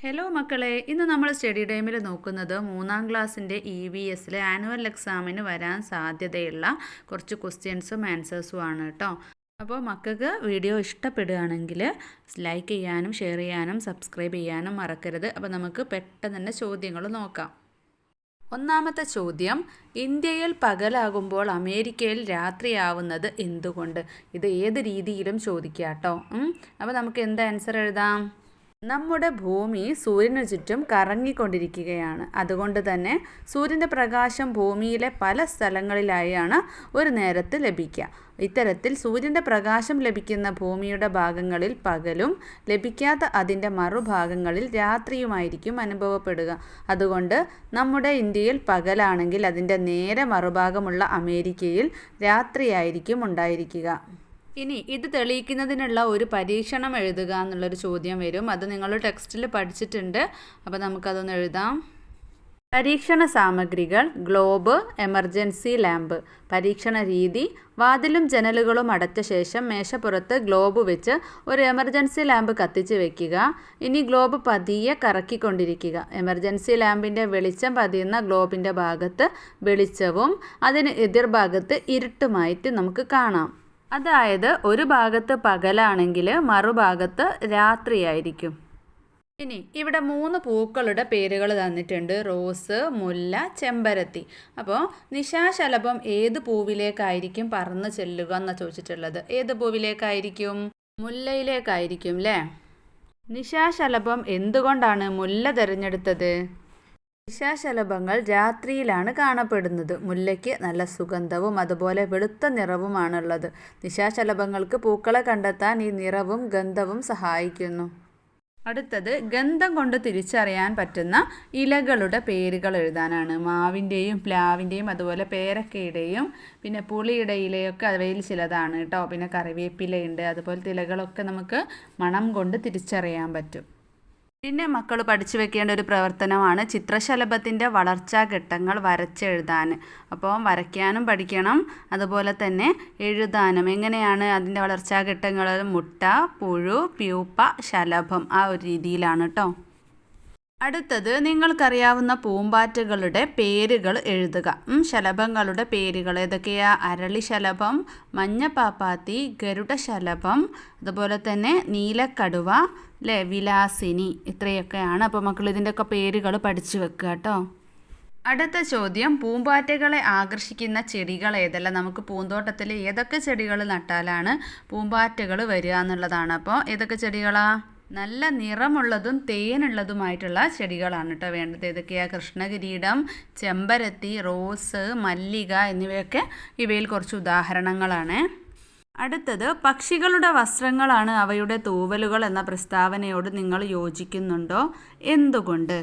Hello മക്കളെ, ഇന്ന് നമ്മൾ സ്റ്റഡി ടൈമിൽ നോക്കുന്നത് 3ാം ക്ലാസ്സിൻ്റെ EVSലെ ആനുവൽ എക്സാമിന് വരാൻ സാധ്യതയുള്ള കുറച്ച് ക്വസ്റ്റ്യൻസും ആൻസേഴ്സും ആണ് കേട്ടോ. അപ്പോൾ മക്കൾക്ക് വീഡിയോ ഇഷ്ടപ്പെടുകയാണെങ്കിൽ ലൈക്ക് ചെയ്യാനും ഷെയർ ചെയ്യാനും സബ്സ്ക്രൈബ് ചെയ്യാനും മറക്കരുത്. അപ്പോൾ നമുക്ക് പെട്ടെന്ന് തന്നെ ചോദ്യങ്ങൾ നോക്കാം. ഒന്നാമത്തെ ചോദ്യം, ഇന്ത്യയിൽ പകലാകുമ്പോൾ അമേരിക്കയിൽ രാത്രിയാവുന്നത് എന്തുകൊണ്ട്? ഇത് ഏത് രീതിയിലും ചോദിക്കാം കേട്ടോ. അപ്പോൾ നമുക്ക് എന്ത് ആൻസർ എഴുതാം? നമ്മുടെ ഭൂമി സൂര്യനു ചുറ്റും കറങ്ങിക്കൊണ്ടിരിക്കുകയാണ്. അതുകൊണ്ട് തന്നെ സൂര്യൻ്റെ പ്രകാശം ഭൂമിയിലെ പല സ്ഥലങ്ങളിലായാണ് ഒരു നേരത്ത് ലഭിക്കുക. ഇത്തരത്തിൽ സൂര്യൻ്റെ പ്രകാശം ലഭിക്കുന്ന ഭൂമിയുടെ ഭാഗങ്ങളിൽ പകലും ലഭിക്കാത്ത അതിൻ്റെ മറുഭാഗങ്ങളിൽ രാത്രിയുമായിരിക്കും അനുഭവപ്പെടുക. അതുകൊണ്ട് നമ്മുടെ ഇന്ത്യയിൽ പകലാണെങ്കിൽ അതിൻ്റെ നേരെ മറുഭാഗമുള്ള അമേരിക്കയിൽ രാത്രിയായിരിക്കും ഉണ്ടായിരിക്കുക. ഇനി ഇത് തെളിയിക്കുന്നതിനുള്ള ഒരു പരീക്ഷണം എഴുതുക എന്നുള്ളൊരു ചോദ്യം വരും. അത് നിങ്ങൾ ടെക്സ്റ്റിൽ പഠിച്ചിട്ടുണ്ട്. അപ്പോൾ നമുക്കതൊന്ന് എഴുതാം. പരീക്ഷണ സാമഗ്രികൾ: ഗ്ലോബ്, എമർജൻസി ലാമ്പ്. പരീക്ഷണ രീതി: വാതിലും ജനലുകളും അടച്ച ശേഷം മേശപ്പുറത്ത് ഗ്ലോബ് വെച്ച് ഒരു എമർജൻസി ലാമ്പ് കത്തിച്ച് വെക്കുക. ഇനി ഗ്ലോബ് പതിയെ കറക്കിക്കൊണ്ടിരിക്കുക. എമർജൻസി ലാമ്പിൻ്റെ വെളിച്ചം പതിയുന്ന ഗ്ലോബിൻ്റെ ഭാഗത്ത് വെളിച്ചവും അതിന് എതിർഭാഗത്ത് ഇരുട്ടുമായിട്ട് നമുക്ക് കാണാം. അതായത് ഒരു ഭാഗത്ത് പകലാണെങ്കിൽ മറുഭാഗത്ത് രാത്രിയായിരിക്കും. ഇനി ഇവിടെ 3 പൂക്കളുടെ പേരുകൾ തന്നിട്ടുണ്ട്: റോസ്, മുല്ല, ചെമ്പരത്തി. അപ്പോൾ നിശാശലഭം ഏത് പൂവിലേക്കായിരിക്കും പറന്ന് ചെല്ലുക എന്നാണ് ചോദിച്ചിട്ടുള്ളത്. ഏത് പൂവിലേക്കായിരിക്കും? മുല്ലയിലേക്കായിരിക്കും അല്ലേ? നിശാശലഭം എന്തുകൊണ്ടാണ് മുല്ല തിരഞ്ഞെടുത്തത്? നിശാശലഭങ്ങൾ രാത്രിയിലാണ് കാണപ്പെടുന്നത്. മുല്ലയ്ക്ക് നല്ല സുഗന്ധവും അതുപോലെ വെളുത്ത നിറവുമാണുള്ളത്. നിശാശലഭങ്ങൾക്ക് പൂക്കളെ കണ്ടെത്താൻ ഈ നിറവും ഗന്ധവും സഹായിക്കുന്നു. അടുത്തത്, ഗന്ധം കൊണ്ട് തിരിച്ചറിയാൻ പറ്റുന്ന ഇലകളുടെ പേരുകൾ എഴുതാനാണ്. മാവിൻ്റെയും പ്ലാവിൻ്റെയും അതുപോലെ പേരക്കയുടെയും പിന്നെ പുളിയുടെ ഇലയൊക്കെ അവയിൽ ചിലതാണ് കേട്ടോ. പിന്നെ കറിവേപ്പിലയുണ്ട്. അതുപോലത്തെ ഇലകളൊക്കെ നമുക്ക് മണം കൊണ്ട് തിരിച്ചറിയാൻ പറ്റും. പിന്നെ മക്കൾ പഠിച്ചു വെക്കേണ്ട ഒരു പ്രവർത്തനമാണ് ചിത്രശലഭത്തിൻ്റെ വളർച്ചാഘട്ടങ്ങൾ വരച്ചെഴുതാൻ. അപ്പോൾ വരയ്ക്കാനും പഠിക്കണം, അതുപോലെ തന്നെ എഴുതാനും. എങ്ങനെയാണ് അതിൻ്റെ വളർച്ചാഘട്ടങ്ങൾ? മുട്ട, പുഴു, പ്യൂപ്പ, ശലഭം, ആ ഒരു രീതിയിലാണ് കേട്ടോ. അടുത്തത്, നിങ്ങൾക്കറിയാവുന്ന പൂമ്പാറ്റകളുടെ പേരുകൾ എഴുതുക. ശലഭങ്ങളുടെ പേരുകൾ ഏതൊക്കെയാ? അരളിശലഭം, മഞ്ഞപ്പാപ്പാത്തി, ഗരുഡശലഭം, അതുപോലെ തന്നെ നീലക്കടുവ, അല്ലേ, വിലാസിനി. ഇത്രയൊക്കെയാണ്. അപ്പോൾ മക്കൾ ഇതിൻ്റെയൊക്കെ പേരുകൾ പഠിച്ചു വെക്കുക കേട്ടോ. അടുത്ത ചോദ്യം, പൂമ്പാറ്റകളെ ആകർഷിക്കുന്ന ചെടികൾ ഏതെല്ലാം? നമുക്ക് പൂന്തോട്ടത്തിൽ ഏതൊക്കെ ചെടികൾ നട്ടാലാണ് പൂമ്പാറ്റകൾ വരിക എന്നുള്ളതാണ്. അപ്പോൾ ഏതൊക്കെ ചെടികളാ? നല്ല നിറമുള്ളതും തേനുള്ളതുമായിട്ടുള്ള ചെടികളാണ് കേട്ടോ വേണ്ടത്. ഏതൊക്കെയാ? കൃഷ്ണകിരീടം, ചെമ്പരത്തി, റോസ്, മല്ലിക എന്നിവയൊക്കെ ഇവയിൽ കുറച്ച് ഉദാഹരണങ്ങളാണ്. അടുത്തത്, പക്ഷികളുടെ വസ്ത്രങ്ങളാണ് അവയുടെ തൂവലുകൾ എന്ന പ്രസ്താവനയോട് നിങ്ങൾ യോജിക്കുന്നുണ്ടോ? എന്തുകൊണ്ട്?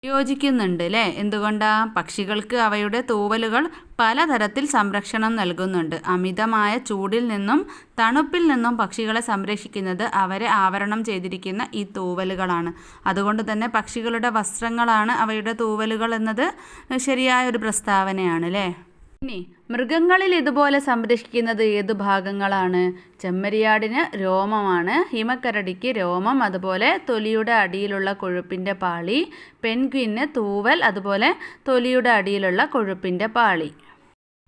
യോജിക്കുന്നുണ്ട് അല്ലേ? എന്തുകൊണ്ടാ? പക്ഷികൾക്ക് അവയുടെ തൂവലുകൾ പലതരത്തിൽ സംരക്ഷണം നൽകുന്നുണ്ട്. അമിതമായ ചൂടിൽ നിന്നും തണുപ്പിൽ നിന്നും പക്ഷികളെ സംരക്ഷിക്കുന്നത് അവരെ ആവരണം ചെയ്തിരിക്കുന്ന ഈ തൂവലുകളാണ്. അതുകൊണ്ട് തന്നെ പക്ഷികളുടെ വസ്ത്രങ്ങളാണ് അവയുടെ തൂവലുകൾ എന്നത് ശരിയായ ഒരു പ്രസ്താവനയാണ് അല്ലേ? ഇനി മൃഗങ്ങളിൽ ഇതുപോലെ സംരക്ഷിക്കുന്നത് ഏത് ഭാഗങ്ങളാണ്? ചെമ്മരിയാടിന് രോമമാണ്, ഹിമക്കരടിക്ക് രോമം, അതുപോലെ തൊലിയുടെ അടിയിലുള്ള കൊഴുപ്പിൻ്റെ പാളി, പെൻഗ്വിന് തൂവൽ, അതുപോലെ തൊലിയുടെ അടിയിലുള്ള കൊഴുപ്പിൻ്റെ പാളി.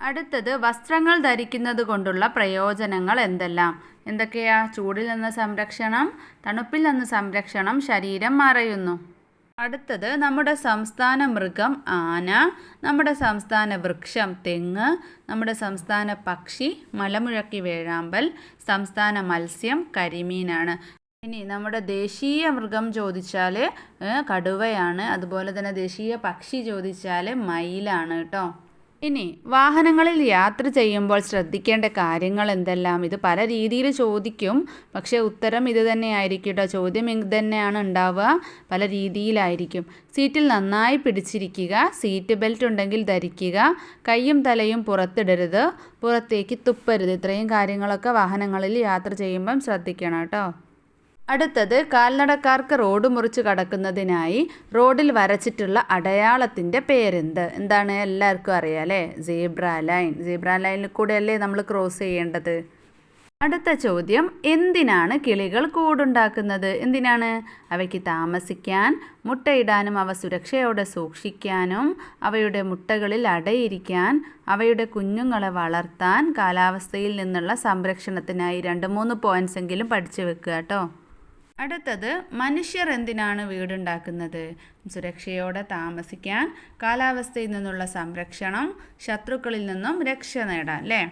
അടുത്തത്, വസ്ത്രങ്ങൾ ധരിക്കുന്നത് കൊണ്ടുള്ള പ്രയോജനങ്ങൾ എന്തെല്ലാം? എന്തൊക്കെയാ? ചൂടിൽ നിന്ന് സംരക്ഷണം, തണുപ്പിൽ നിന്ന് സംരക്ഷണം, ശരീരം മറയുന്നു. അടുത്തത്, നമ്മുടെ സംസ്ഥാന മൃഗം ആന, നമ്മുടെ സംസ്ഥാന വൃക്ഷം തെങ്ങ്, നമ്മുടെ സംസ്ഥാന പക്ഷി മലമുഴക്കി വേഴാമ്പൽ, സംസ്ഥാന മത്സ്യം കരിമീനാണ്. ഇനി നമ്മുടെ ദേശീയ മൃഗം ചോദിച്ചാൽ കടുവയാണ്. അതുപോലെ തന്നെ ദേശീയ പക്ഷി ചോദിച്ചാൽ മയിലാണ് കേട്ടോ. ഇനി വാഹനങ്ങളിൽ യാത്ര ചെയ്യുമ്പോൾ ശ്രദ്ധിക്കേണ്ട കാര്യങ്ങൾ എന്തെല്ലാം? ഇത് പല രീതിയിൽ ചോദിക്കും, പക്ഷേ ഉത്തരം ഇത് തന്നെയായിരിക്കും കേട്ടോ. ചോദ്യം ഇത് തന്നെയാണ് ഉണ്ടാവുക, പല രീതിയിലായിരിക്കും. സീറ്റിൽ നന്നായി പിടിച്ചിരിക്കുക, സീറ്റ് ബെൽറ്റ് ഉണ്ടെങ്കിൽ ധരിക്കുക, കൈയും തലയും പുറത്തിടരുത്, പുറത്തേക്ക് തുപ്പരുത്. ഇത്രയും കാര്യങ്ങളൊക്കെ വാഹനങ്ങളിൽ യാത്ര ചെയ്യുമ്പം ശ്രദ്ധിക്കണം കേട്ടോ. അടുത്തത്, കാൽനടക്കാർക്ക് റോഡ് മുറിച്ച് കടക്കുന്നതിനായി റോഡിൽ വരച്ചിട്ടുള്ള അടയാളത്തിൻ്റെ പേരെന്ത്? എന്താണ്? എല്ലാവർക്കും അറിയാം അല്ലേ? Zebra line. സീബ്ര ലൈനിൽ കൂടെയല്ലേ നമ്മൾ ക്രോസ് ചെയ്യേണ്ടത്. അടുത്ത ചോദ്യം, എന്തിനാണ് കിളികൾ കൂടുണ്ടാക്കുന്നത്? എന്തിനാണ്? അവയ്ക്ക് താമസിക്കാൻ, മുട്ടയിടാനും അവ സുരക്ഷയോടെ സൂക്ഷിക്കാനും, അവയുടെ മുട്ടകളിൽ അടയിരിക്കാൻ, അവയുടെ കുഞ്ഞുങ്ങളെ വളർത്താൻ, കാലാവസ്ഥയിൽ നിന്നുള്ള സംരക്ഷണത്തിനായി. 2-3 പോയിന്റ്സ് എങ്കിലും പഠിച്ചു വെക്കുക കേട്ടോ. അടുത്തത്, മനുഷ്യർ എന്തിനാണ് വീടുണ്ടാക്കുന്നത്? സുരക്ഷയോടെ താമസിക്കാൻ, കാലാവസ്ഥയിൽ നിന്നുള്ള സംരക്ഷണം, ശത്രുക്കളിൽ നിന്നും രക്ഷ നേടാൻ അല്ലേ?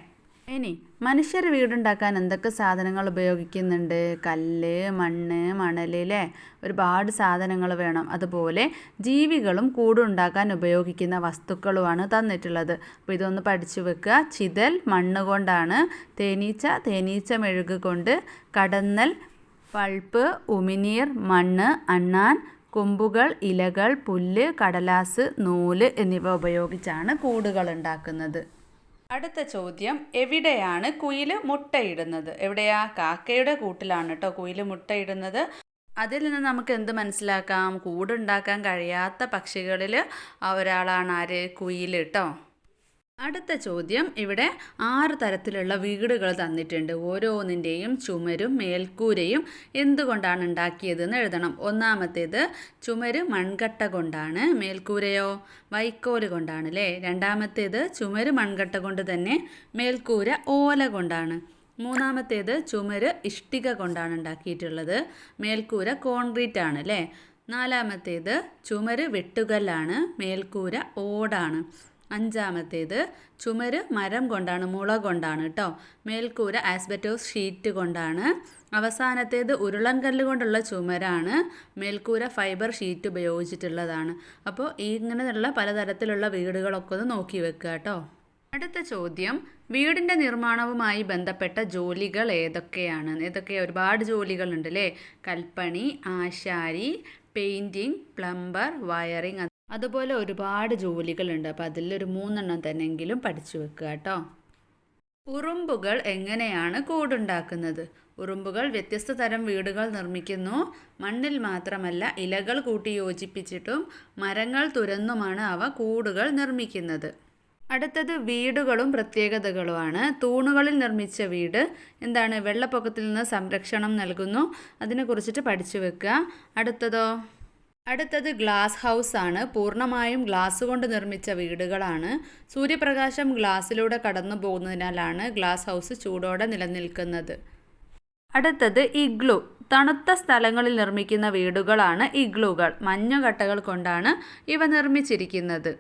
ഇനി മനുഷ്യർ വീടുണ്ടാക്കാൻ എന്തൊക്കെ സാധനങ്ങൾ ഉപയോഗിക്കുന്നുണ്ട്? കല്ല്, മണ്ണ്, മണൽ അല്ലേ? ഒരുപാട് സാധനങ്ങൾ വേണം. അതുപോലെ ജീവികളും കൂടുണ്ടാക്കാൻ ഉപയോഗിക്കുന്ന വസ്തുക്കളുമാണ് തന്നിട്ടുള്ളത്. അപ്പോൾ ഇതൊന്ന് പഠിച്ചു വെക്കുക. ചിതൽ മണ്ണ് കൊണ്ടാണ്, തേനീച്ച മെഴുക് കൊണ്ട്, കടന്നൽ പൾപ്പ്, ഉമിനീർ മണ്ണ്, അണ്ണാൻ കൊമ്പുകൾ, ഇലകൾ, പുല്ല്, കടലാസ്, നൂല് എന്നിവ ഉപയോഗിച്ചാണ് കൂടുകൾ ഉണ്ടാക്കുന്നത്. അടുത്ത ചോദ്യം, എവിടെയാണ് കുയിൽ മുട്ടയിടുന്നത്? എവിടെയാ? കാക്കയുടെ കൂട്ടിലാണ് കേട്ടോ കുയിൽ മുട്ടയിടുന്നത്. അതിൽ നിന്ന് നമുക്ക് എന്ത് മനസ്സിലാക്കാം? കൂടുണ്ടാക്കാൻ കഴിയാത്ത പക്ഷികളിൽ ഒരാളാണ് ആര്? കുയിൽ കേട്ടോ. അടുത്ത ചോദ്യം, ഇവിടെ 6 തരത്തിലുള്ള വീടുകൾ തന്നിട്ടുണ്ട്. ഓരോന്നിൻ്റെയും ചുമരും മേൽക്കൂരയും എന്തുകൊണ്ടാണ് ഉണ്ടാക്കിയതെന്ന് എഴുതണം. ഒന്നാമത്തേത് ചുമര് മൺകട്ട കൊണ്ടാണ്, മേൽക്കൂരയോ വൈക്കോല് കൊണ്ടാണ് അല്ലേ? രണ്ടാമത്തേത് ചുമര് മൺകട്ട കൊണ്ട് തന്നെ, മേൽക്കൂര ഓല കൊണ്ടാണ്. മൂന്നാമത്തേത് ചുമര് ഇഷ്ടിക കൊണ്ടാണ് ഉണ്ടാക്കിയിട്ടുള്ളത്, മേൽക്കൂര കോൺക്രീറ്റ് ആണ് അല്ലേ? നാലാമത്തേത് ചുമര് വെട്ടുകല്ലാണ്, മേൽക്കൂര ഓടാണ്. അഞ്ചാമത്തേത് ചുമര് മരം കൊണ്ടാണ്, മുള കൊണ്ടാണ് കേട്ടോ, മേൽക്കൂര ആസ്ബറ്റോസ് ഷീറ്റ് കൊണ്ടാണ്. അവസാനത്തേത് ഉരുളൻകല്ല് കൊണ്ടുള്ള ചുമരാണ്, മേൽക്കൂര ഫൈബർ ഷീറ്റ് ഉപയോഗിച്ചിട്ടുള്ളതാണ്. അപ്പോൾ ഇങ്ങനെയുള്ള പലതരത്തിലുള്ള വീടുകളൊക്കെ ഒന്ന് നോക്കി വെക്കുക കേട്ടോ. അടുത്ത ചോദ്യം, വീടിൻ്റെ നിർമ്മാണവുമായി ബന്ധപ്പെട്ട ജോലികൾ ഏതൊക്കെയാണ്? ഒരുപാട് ജോലികളുണ്ട് അല്ലേ? കൽപ്പണി, ആശാരി, പെയിൻറ്റിങ്, പ്ലംബർ, വയറിങ്, അതുപോലെ ഒരുപാട് ജോലികളുണ്ട്. അപ്പോൾ അതിലൊരു 3 തന്നെയെങ്കിലും പഠിച്ചു വെക്കുക കേട്ടോ. ഉറുമ്പുകൾ എങ്ങനെയാണ് കൂടുണ്ടാക്കുന്നത്? ഉറുമ്പുകൾ വ്യത്യസ്ത തരം വീടുകൾ നിർമ്മിക്കുന്നു. മണ്ണിൽ മാത്രമല്ല, ഇലകൾ കൂട്ടി യോജിപ്പിച്ചിട്ടും മരങ്ങൾ തുരന്നുമാണ് അവ കൂടുകൾ നിർമ്മിക്കുന്നത്. അടുത്തത്, വീടുകളും പ്രത്യേകതകളുമാണ്. തൂണുകളിൽ നിർമ്മിച്ച വീട് എന്താണ്? വെള്ളപ്പൊക്കത്തിൽ നിന്ന് സംരക്ഷണം നൽകുന്നു. അതിനെക്കുറിച്ചിട്ട് പഠിച്ചു വെക്കുക. അടുത്തത് ഗ്ലാസ് ഹൗസ് ആണ്. പൂർണ്ണമായും ഗ്ലാസ് കൊണ്ട് നിർമ്മിച്ച വീടുകളാണ്. സൂര്യപ്രകാശം ഗ്ലാസ്സിലൂടെ കടന്നു പോകുന്നതിനാലാണ് ഗ്ലാസ് ഹൗസ് ചൂടോടെ നിലനിൽക്കുന്നത്. അടുത്തത് ഇഗ്ലു. തണുത്ത സ്ഥലങ്ങളിൽ നിർമ്മിക്കുന്ന വീടുകളാണ് ഇഗ്ലുകൾ. മഞ്ഞുകട്ടകൾ കൊണ്ടാണ് ഇവ നിർമ്മിച്ചിരിക്കുന്നത്.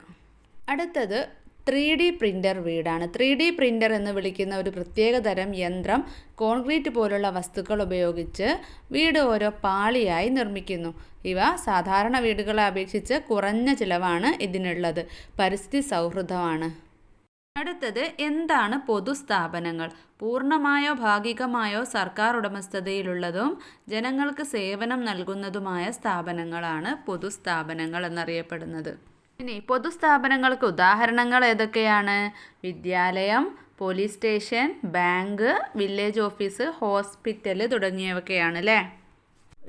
അടുത്തത് 3D പ്രിൻ്റർ വീടാണ്. 3D പ്രിൻ്റർ എന്ന് വിളിക്കുന്ന ഒരു പ്രത്യേക തരം യന്ത്രം കോൺക്രീറ്റ് പോലുള്ള വസ്തുക്കൾ ഉപയോഗിച്ച് വീട് ഓരോ പാളിയായി നിർമ്മിക്കുന്നു. ഇവ സാധാരണ വീടുകളെ അപേക്ഷിച്ച് കുറഞ്ഞ ചിലവാണ് ഇതിനുള്ളത്. പരിസ്ഥിതി സൗഹൃദമാണ്. അടുത്തത്, എന്താണ് പൊതുസ്ഥാപനങ്ങൾ? പൂർണ്ണമായോ ഭാഗികമായോ സർക്കാർ ഉടമസ്ഥതയിലുള്ളതും ജനങ്ങൾക്ക് സേവനം നൽകുന്നതുമായ സ്ഥാപനങ്ങളാണ് പൊതുസ്ഥാപനങ്ങൾ എന്നറിയപ്പെടുന്നത്. ഇനി പൊതുസ്ഥാപനങ്ങൾക്ക് ഉദാഹരണങ്ങൾ ഏതൊക്കെയാണ്? വിദ്യാലയം, police station, bank, village office, hospital തുടങ്ങിയവയൊക്കെയാണ് അല്ലേ?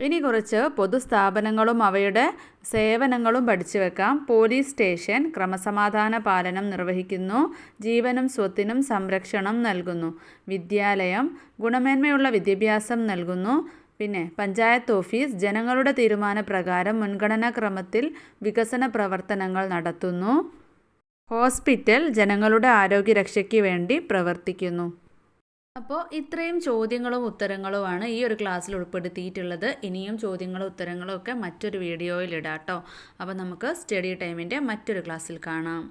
ഇനി കുറച്ച് പൊതുസ്ഥാപനങ്ങളും അവയുടെ സേവനങ്ങളും പഠിച്ചു വെക്കാം. പോലീസ് സ്റ്റേഷൻ ക്രമസമാധാന പാലനം നിർവഹിക്കുന്നു, ജീവനും സ്വത്തിനും സംരക്ഷണം നൽകുന്നു. വിദ്യാലയം ഗുണമേന്മയുള്ള വിദ്യാഭ്യാസം നൽകുന്നു. പിന്നെ പഞ്ചായത്ത് ഓഫീസ് ജനങ്ങളുടെ തീരുമാനപ്രകാരം മുൻഗണനാക്രമത്തിൽ വികസന പ്രവർത്തനങ്ങൾ നടത്തുന്നു. ഹോസ്പിറ്റൽ ജനങ്ങളുടെ ആരോഗ്യരക്ഷയ്ക്ക് വേണ്ടി പ്രവർത്തിക്കുന്നു. അപ്പോൾ ഇത്രയും ചോദ്യങ്ങളും ഉത്തരങ്ങളുമാണ് ഈ ഒരു ക്ലാസ്സിൽ ഉൾപ്പെടുത്തിയിട്ടുള്ളത്. ഇനിയും ചോദ്യങ്ങളും ഉത്തരങ്ങളും ഒക്കെ മറ്റൊരു വീഡിയോയിൽ ഇടാം കേട്ടോ. അപ്പോൾ നമുക്ക് സ്റ്റഡി ടൈമിൻ്റെ മറ്റൊരു ക്ലാസ്സിൽ കാണാം.